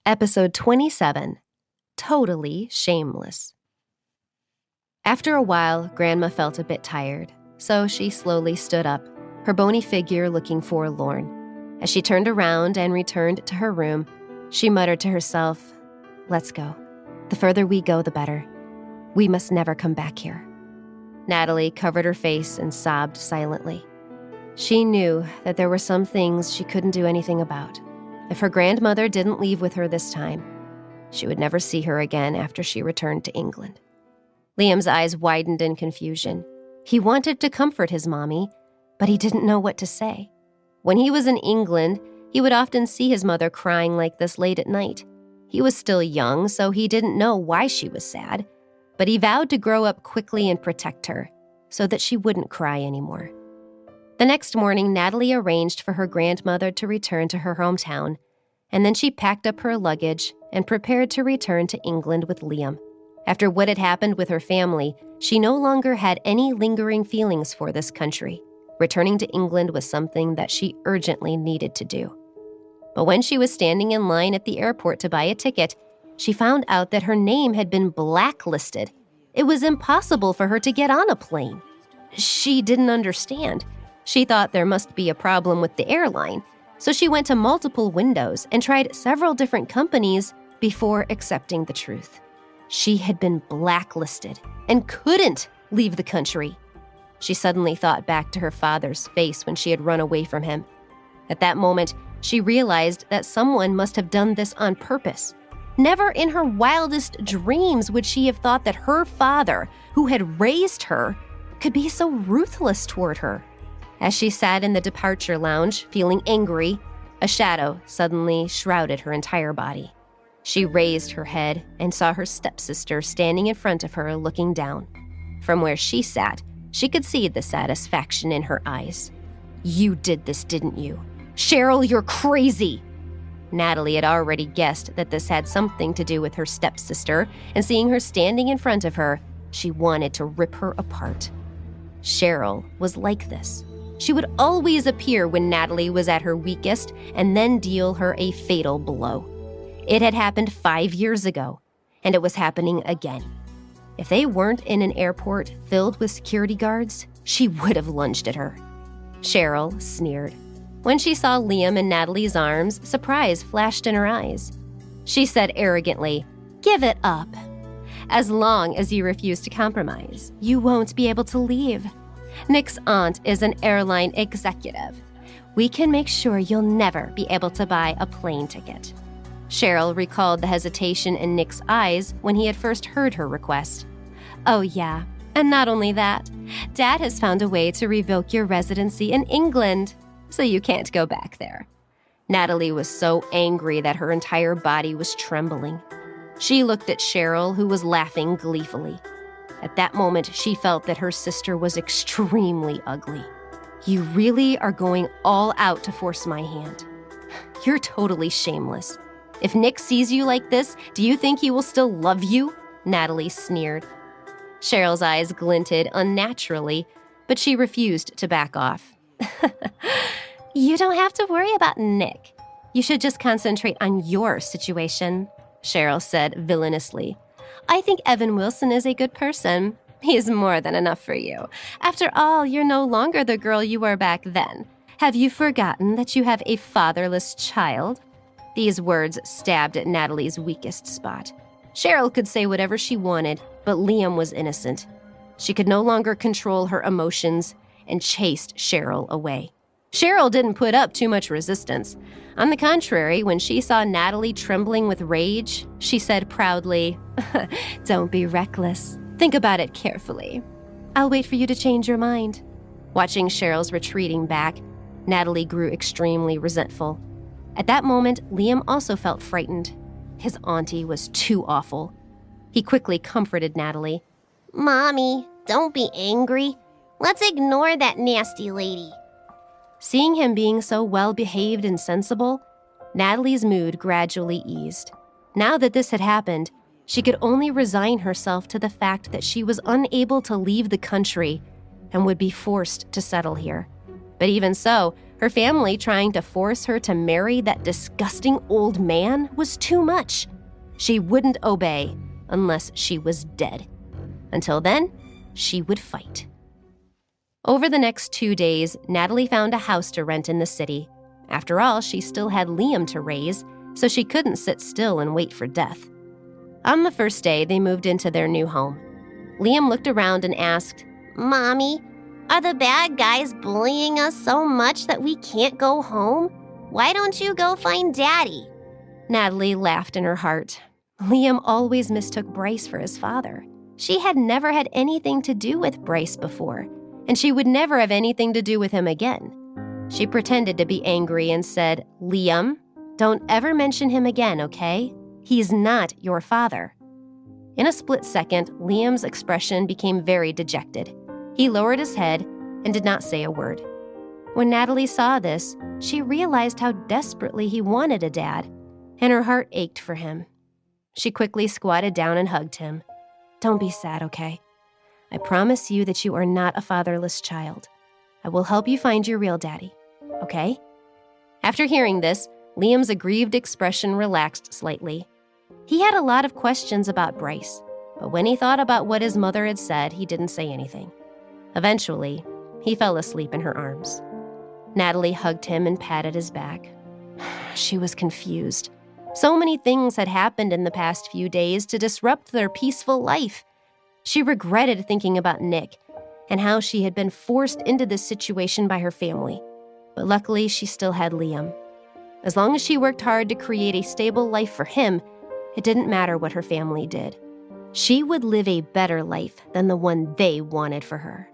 Episode 27 Totally Shameless. After a while, Grandma felt a bit tired, so she slowly stood up, her bony figure looking forlorn. As she turned around and returned to her room, she muttered to herself, "Let's go. The further we go, the better. We must never come back here." Natalie covered her face and sobbed silently. She knew that there were some things she couldn't do anything about. If her grandmother didn't leave with her this time, she would never see her again after she returned to England. Liam's eyes widened in confusion. He wanted to comfort his mommy, but he didn't know what to say. When he was in England, he would often see his mother crying like this late at night. He was still young, so he didn't know why she was sad, but he vowed to grow up quickly and protect her so that she wouldn't cry anymore. The next morning, Natalie arranged for her grandmother to return to her hometown, and then she packed up her luggage and prepared to return to England with Liam. After what had happened with her family, she no longer had any lingering feelings for this country. Returning to England was something that she urgently needed to do. But when she was standing in line at the airport to buy a ticket, she found out that her name had been blacklisted. It was impossible for her to get on a plane. She didn't understand. She thought there must be a problem with the airline, so she went to multiple windows and tried several different companies before accepting the truth. She had been blacklisted and couldn't leave the country. She suddenly thought back to her father's face when she had run away from him. At that moment, she realized that someone must have done this on purpose. Never in her wildest dreams would she have thought that her father, who had raised her, could be so ruthless toward her. As she sat in the departure lounge, feeling angry, a shadow suddenly shrouded her entire body. She raised her head and saw her stepsister standing in front of her, looking down. From where she sat, she could see the satisfaction in her eyes. "You did this, didn't you? Cheryl, you're crazy!" Natalie had already guessed that this had something to do with her stepsister, and seeing her standing in front of her, she wanted to rip her apart. Cheryl was like this. She would always appear when Natalie was at her weakest and then deal her a fatal blow. It had happened 5 years ago, and it was happening again. If they weren't in an airport filled with security guards, she would have lunged at her. Cheryl sneered. When she saw Liam in Natalie's arms, surprise flashed in her eyes. She said arrogantly, "Give it up. As long as you refuse to compromise, you won't be able to leave. Nick's aunt is an airline executive. We can make sure you'll never be able to buy a plane ticket." Cheryl recalled the hesitation in Nick's eyes when he had first heard her request. "Oh yeah, and not only that, Dad has found a way to revoke your residency in England, so you can't go back there." Natalie was so angry that her entire body was trembling. She looked at Cheryl, who was laughing gleefully. At that moment, she felt that her sister was extremely ugly. "You really are going all out to force my hand. You're totally shameless. If Nick sees you like this, do you think he will still love you?" Natalie sneered. Cheryl's eyes glinted unnaturally, but she refused to back off. "You don't have to worry about Nick. You should just concentrate on your situation," Cheryl said villainously. "I think Evan Wilson is a good person. He's more than enough for you. After all, you're no longer the girl you were back then. Have you forgotten that you have a fatherless child?" These words stabbed at Natalie's weakest spot. Cheryl could say whatever she wanted, but Liam was innocent. She could no longer control her emotions and chased Cheryl away. Cheryl didn't put up too much resistance. On the contrary, when she saw Natalie trembling with rage, she said proudly, "Don't be reckless. Think about it carefully. I'll wait for you to change your mind." Watching Cheryl's retreating back, Natalie grew extremely resentful. At that moment, Liam also felt frightened. His auntie was too awful. He quickly comforted Natalie. "Mommy, don't be angry. Let's ignore that nasty lady." Seeing him being so well-behaved and sensible, Natalie's mood gradually eased. Now that this had happened, she could only resign herself to the fact that she was unable to leave the country and would be forced to settle here. But even so, Her family trying to force her to marry that disgusting old man was too much. She wouldn't obey unless she was dead. Until then, she would fight. Over the next 2 days, Natalie found a house to rent in the city. After all, she still had Liam to raise, so she couldn't sit still and wait for death. On the first day, they moved into their new home. Liam looked around and asked, Mommy, are the bad guys bullying us so much that we can't go home? Why don't you go find Daddy? Natalie laughed in her heart. Liam always mistook Bryce for his father. She had never had anything to do with Bryce before, and she would never have anything to do with him again. She pretended to be angry and said, Liam, don't ever mention him again, okay? He's not your father. In a split second, Liam's expression became very dejected. He lowered his head and did not say a word. When Natalie saw this, she realized how desperately he wanted a dad, and her heart ached for him. She quickly squatted down and hugged him. Don't be sad, okay? I promise you that you are not a fatherless child. I will help you find your real daddy, okay? After hearing this, Liam's aggrieved expression relaxed slightly. He had a lot of questions about Bryce, but when he thought about what his mother had said, he didn't say anything. Eventually, he fell asleep in her arms. Natalie hugged him and patted his back. She was confused. So many things had happened in the past few days to disrupt their peaceful life. She regretted thinking about Nick and how she had been forced into this situation by her family. But luckily, she still had Liam. As long as she worked hard to create a stable life for him, it didn't matter what her family did. She would live a better life than the one they wanted for her.